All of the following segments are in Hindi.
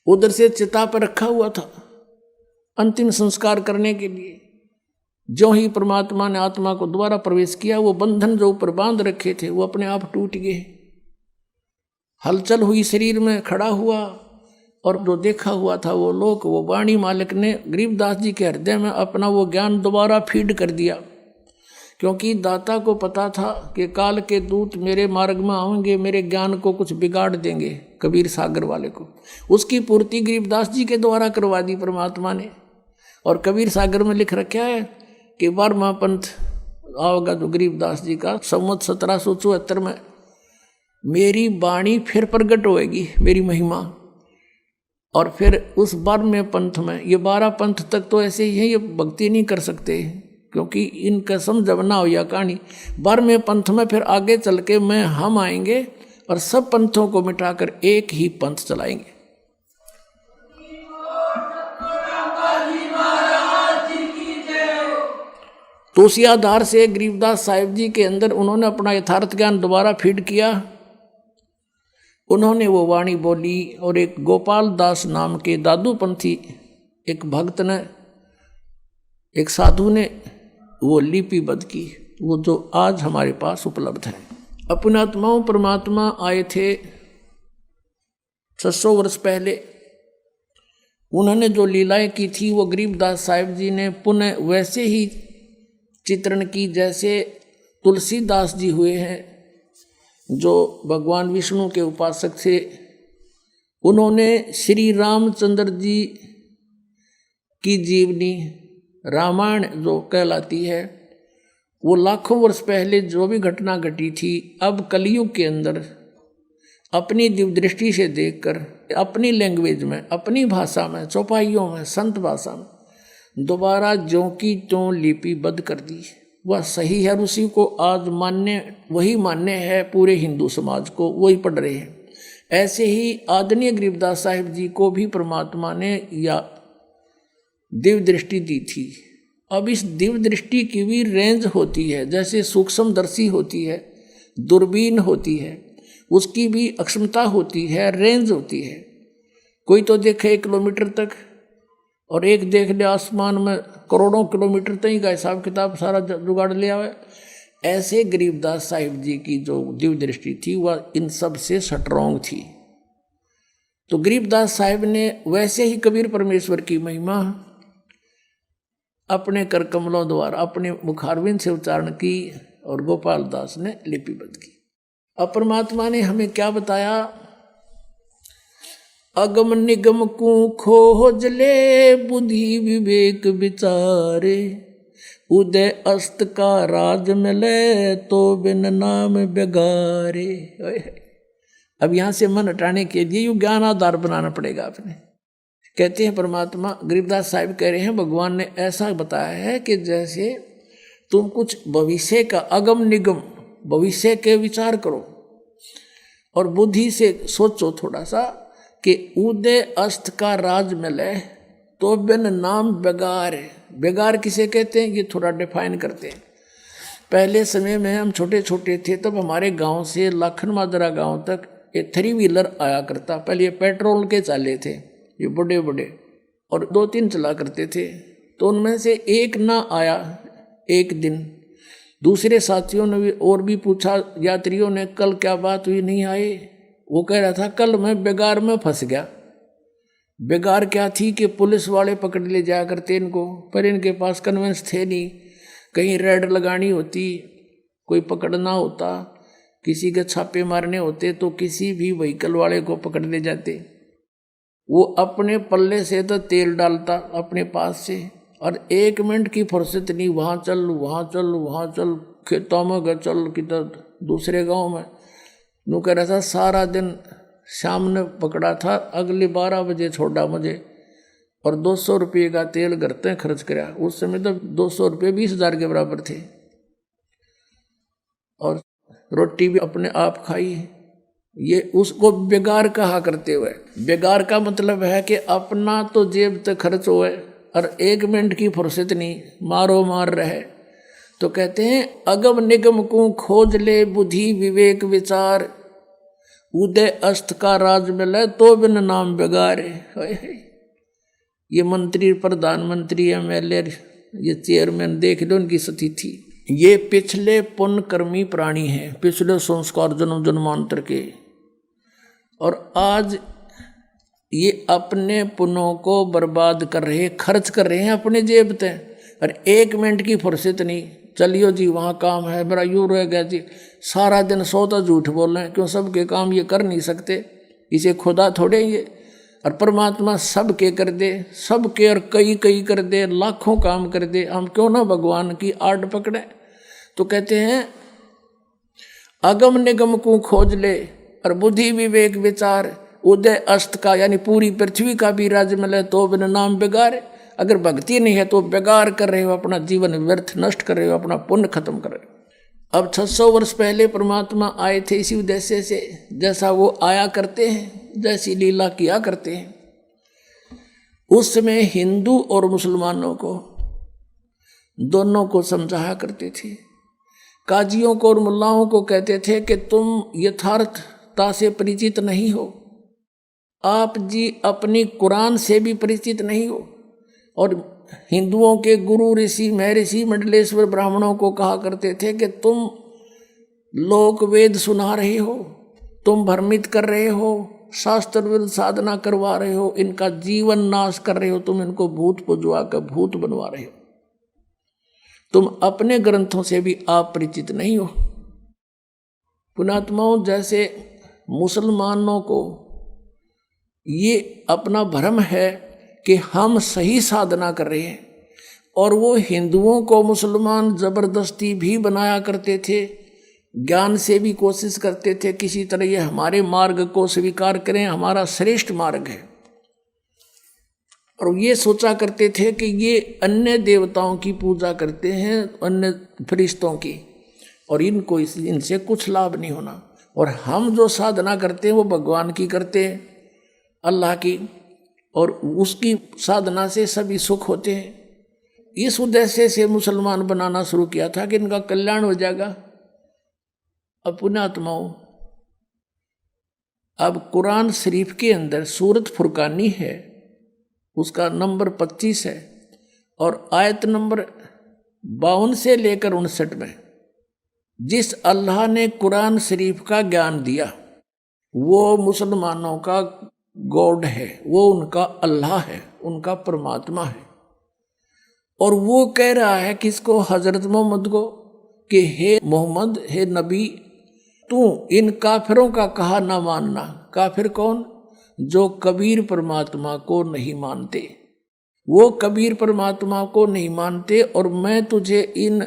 उधर से चिता पर रखा हुआ था अंतिम संस्कार करने के लिए। जो ही परमात्मा ने आत्मा को दोबारा प्रवेश किया, वो बंधन जो ऊपर बांध रखे थे वो अपने आप टूट गए। हलचल हुई शरीर में, खड़ा हुआ, और जो देखा हुआ था वो लोक, वो वाणी मालिक ने गरीबदास जी के हृदय में अपना वो ज्ञान दोबारा फीड कर दिया। क्योंकि दाता को पता था कि काल के दूत मेरे मार्ग में आएंगे, मेरे ज्ञान को कुछ बिगाड़ देंगे, कबीर सागर वाले को। उसकी पूर्ति गरीबदास जी के द्वारा करवा दी परमात्मा ने। और कबीर सागर में लिख रखा है कि 12वां पंथ आओगा जो गरीबदास जी का, संवत 1774 में मेरी वाणी फिर प्रगट होएगी, मेरी महिमा। और फिर उस 12वें पंथ में, ये 12 पंथ तक तो ऐसे ही है, ये भक्ति नहीं कर सकते क्योंकि इनका समझ ना हो या कहानी। 12वें पंथ में फिर आगे चल के हम आएंगे और सब पंथों को मिटाकर एक ही पंथ चलाएंगे। तो उसी आधार से गरीबदास साहिब जी के अंदर उन्होंने अपना यथार्थ ज्ञान दोबारा फीड किया। उन्होंने वो वाणी बोली और एक गोपाल दास नाम के दादूपंथी एक भक्त ने, एक साधु ने वो लिपिबद्ध की, वो जो आज हमारे पास उपलब्ध है। अपने आत्माओं परमात्मा आए थे 600 वर्ष पहले। उन्होंने जो लीलाएं की थी वो गरीबदास साहिब जी ने पुनः वैसे ही चित्रण की जैसे तुलसीदास जी हुए हैं, जो भगवान विष्णु के उपासक थे। उन्होंने श्री रामचंद्र जी की जीवनी रामायण जो कहलाती है, वो लाखों वर्ष पहले जो भी घटना घटी थी, अब कलयुग के अंदर अपनी दिव्य दृष्टि से देखकर अपनी लैंग्वेज में, अपनी भाषा में, चौपाइयों में, संत भाषा में दोबारा ज्यों की त्यों लिपिबद्ध कर दी। वह सही है, उसी को आज वही मान्य है पूरे हिंदू समाज को, वही पढ़ रहे हैं। ऐसे ही आदरणीय गरीबदास साहिब जी को भी परमात्मा ने या दिव्य दृष्टि दी थी। अब इस दिव्य दृष्टि की भी रेंज होती है, जैसे सूक्ष्मदर्शी होती है, दूरबीन होती है, उसकी भी अक्षमता होती है, रेंज होती है। कोई तो देखे 1 किलोमीटर तक और एक देख ले आसमान में करोड़ों किलोमीटर तक का हिसाब किताब सारा जुगाड़ लिया हुआ है। ऐसे गरीबदास साहिब जी की जो दिव्य दृष्टि थी वह इन सब से स्ट्रॉन्ग थी। तो गरीबदास साहिब ने वैसे ही कबीर परमेश्वर की महिमा अपने कर कमलों द्वारा अपने मुखारविंद से उच्चारण की और गोपाल दास ने लिपिबद्ध की। अब परमात्मा ने हमें क्या बताया? अगम निगम को खोज ले बुद्धि विवेक विचारे, उदय अस्त का राज मिले तो बिन नाम बेगारे। अब यहाँ से मन हटाने के लिए यू ज्ञान आधार बनाना पड़ेगा आपने। कहते हैं परमात्मा, गरीबदास साहिब कह रहे हैं भगवान ने ऐसा बताया है कि जैसे तुम कुछ भविष्य का अगम निगम भविष्य के विचार करो और बुद्धि से सोचो थोड़ा सा कि उदय अस्त का राज मिले तो बिन नाम बेगार। बेगार किसे कहते हैं ये थोड़ा डिफाइन करते हैं। पहले समय में हम छोटे छोटे थे तब हमारे गांव से लाखन माजरा गांव तक एक 3 व्हीलर आया करता। पहले ये पेट्रोल के चाले थे, ये बड़े बड़े, और 2-3 चला करते थे। तो उनमें से एक ना आया एक दिन, दूसरे साथियों ने भी और भी पूछा, यात्रियों ने, कल क्या बात हुई नहीं आए? वो कह रहा था कल मैं बेगार में फंस गया। बेगार क्या थी कि पुलिस वाले पकड़ ले जाया करते इनको, पर इनके पास कन्वेंस थे नहीं। कहीं रेड लगानी होती, कोई पकड़ना होता, किसी के छापे मारने होते तो किसी भी व्हीकल वाले को पकड़ ले जाते। वो अपने पल्ले से तो तेल डालता अपने पास से, और 1 मिनट की फुर्सत नहीं, वहाँ चल वहाँ चल वहाँ चल, खेतों में गए चल, किधर दूसरे गांव में। नू कह रहा था सारा दिन शाम ने पकड़ा था, अगले 12 बजे छोड़ा मुझे, और 200 रुपये का तेल घर तक खर्च कराया। उस समय तो 200 रुपये 20,000 के बराबर थे, और रोटी भी अपने आप खाई। ये उसको बेगार कहा करते हुए, बेगार का मतलब है कि अपना तो जेब तक खर्च हुए और 1 मिनट की फुर्सत नहीं, मारो मार रहे। तो कहते हैं अगम निगम को खोज ले बुद्धि विवेक विचार, उदय अस्त का राज मिले तो बिन नाम बेगारे। ये मंत्री, प्रधानमंत्री, एमएलए, ये चेयरमैन देख लो उनकी स्थिति। ये पिछले पुण्यकर्मी प्राणी हैं, पिछले संस्कार जन्म जन्मांतर के, और आज ये अपने पुण्यों को बर्बाद कर रहे, खर्च कर रहे हैं अपने जेब पे। और 1 मिनट की फुर्सत नहीं, चलियो जी वहाँ काम है, मेरा यूँ रह गया जी। सारा दिन सोता झूठ बोल रहे हैं, क्यों सबके काम ये कर नहीं सकते, इसे खुदा थोड़े ये। और परमात्मा सबके कर दे, सबके और कई कई कर दे, लाखों काम कर दे, हम क्यों ना भगवान की आड़ पकड़े। तो कहते हैं अगम निगम को खोज ले और बुद्धि विवेक विचार, उदय अस्त का यानी पूरी पृथ्वी का भी राज्य मिले तो बिन नाम बेगार। अगर भक्ति नहीं है तो बेगार कर रहे हो, अपना जीवन व्यर्थ नष्ट कर रहे हो, अपना पुण्य खत्म कर रहे हो। अब 600 वर्ष पहले परमात्मा आए थे इसी उद्देश्य से, जैसा वो आया करते हैं, जैसी लीला किया करते हैं। उस समय हिंदू और मुसलमानों को दोनों को समझाया करते थे। काजियों को और मुल्लाओं को कहते थे कि तुम यथार्थता से परिचित नहीं हो, आप जी अपनी कुरान से भी परिचित नहीं हो। और हिंदुओं के गुरु ऋषि महर्षि मंडलेश्वर ब्राह्मणों को कहा करते थे कि तुम लोक वेद सुना रहे हो, तुम भ्रमित कर रहे हो, शास्त्र विरुद्ध साधना करवा रहे हो, इनका जीवन नाश कर रहे हो, तुम इनको भूत पुजवा कर भूत बनवा रहे हो, तुम अपने ग्रंथों से भी आप परिचित नहीं हो। पुणात्माओं, जैसे मुसलमानों को ये अपना भ्रम है कि हम सही साधना कर रहे हैं, और वो हिंदुओं को मुसलमान जबरदस्ती भी बनाया करते थे, ज्ञान से भी कोशिश करते थे किसी तरह ये हमारे मार्ग को स्वीकार करें, हमारा श्रेष्ठ मार्ग है। और ये सोचा करते थे कि ये अन्य देवताओं की पूजा करते हैं, अन्य फरिश्तों की, और इनको इनसे कुछ लाभ नहीं होना, और हम जो साधना करते हैं वो भगवान की करते हैं, अल्लाह की, और उसकी साधना से सभी सुख होते हैं। इस उद्देश्य से मुसलमान बनाना शुरू किया था कि इनका कल्याण हो जाएगा। अब पुण्यात्माओं, अब कुरान शरीफ के अंदर सूरत फुरकानी है, उसका नंबर 25 है, और आयत नंबर 52 से लेकर 59 में जिस अल्लाह ने कुरान शरीफ का ज्ञान दिया वो मुसलमानों का गॉड है, वो उनका अल्लाह है, उनका परमात्मा है। और वो कह रहा है किसको? हजरत मोहम्मद को, कि हे मोहम्मद, हे नबी, तू इन काफिरों का कहा ना मानना। काफिर कौन? जो कबीर परमात्मा को नहीं मानते, वो कबीर परमात्मा को नहीं मानते। और मैं तुझे इन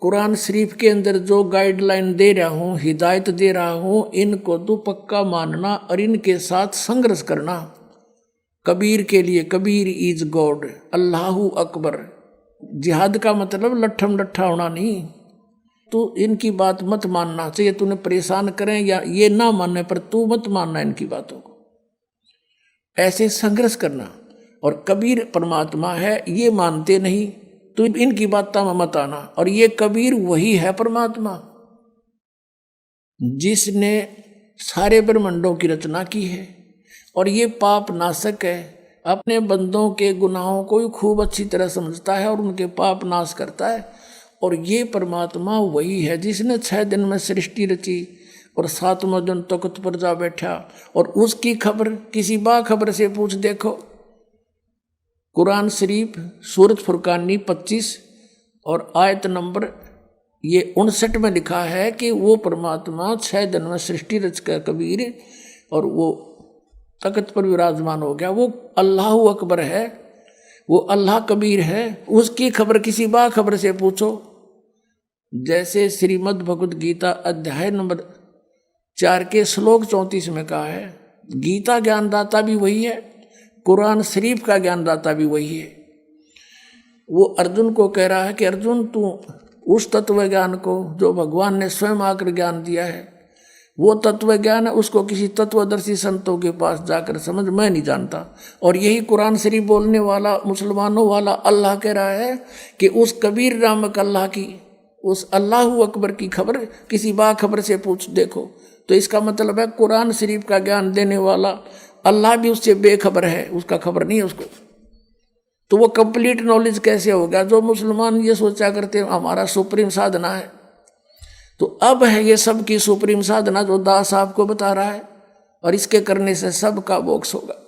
कुरान शरीफ के अंदर जो गाइडलाइन दे रहा हूँ, हिदायत दे रहा हूँ, इनको तू पक्का मानना और इनके साथ संघर्ष करना। कबीर के लिए, कबीर इज गॉड, अल्लाहु अकबर। जिहाद का मतलब लट्ठम लट्ठा होना नहीं। तू इनकी बात मत मानना, चाहिए तूने परेशान करें या ये ना मानने पर तू मत मानना इनकी बातों को, ऐसे संघर्ष करना। और कबीर परमात्मा है ये मानते नहीं, तो इनकी बातों में मत आना। और ये कबीर वही है परमात्मा जिसने सारे ब्रह्मांडों की रचना की है, और ये पाप नाशक है, अपने बंदों के गुनाहों को खूब अच्छी तरह समझता है और उनके पाप नाश करता है। और ये परमात्मा वही है जिसने 6 दिन में सृष्टि रची और 7वां दिन तख्त पर जा बैठा। और उसकी खबर किसी बाखबर से पूछ देखो। कुरान शरीफ सूरत फुरकानी 25 और आयत नंबर ये 59 में लिखा है कि वो परमात्मा 6 दिन में सृष्टि रच कर कबीर, और वो तख्त पर विराजमान हो गया। वो अल्लाह अकबर है, वो अल्लाह कबीर है। उसकी खबर किसी बाखबर से पूछो। जैसे श्रीमद् भगवद गीता अध्याय नंबर 4 के श्लोक 34 में कहा है, गीता ज्ञानदाता भी वही है, कुरान शरीफ का ज्ञानदाता भी वही है। वो अर्जुन को कह रहा है कि अर्जुन, तू उस तत्व ज्ञान को जो भगवान ने स्वयं आकर ज्ञान दिया है, वो तत्व ज्ञान है, उसको किसी तत्वदर्शी संतों के पास जाकर समझ, मैं नहीं जानता। और यही कुरान शरीफ बोलने वाला मुसलमानों वाला अल्लाह कह रहा है कि उस कबीर नामक अल्लाह की, उस अल्लाह अकबर की खबर किसी बाखबर से पूछ देखो। तो इसका मतलब है कुरान शरीफ का ज्ञान देने वाला अल्लाह भी उससे बेखबर है, उसका खबर नहीं है उसको। तो वो कंप्लीट नॉलेज कैसे होगा? जो मुसलमान ये सोचा करते हैं हमारा सुप्रीम साधना है, तो अब है ये सबकी सुप्रीम साधना जो दास आपको बता रहा है, और इसके करने से सबका मोक्ष होगा।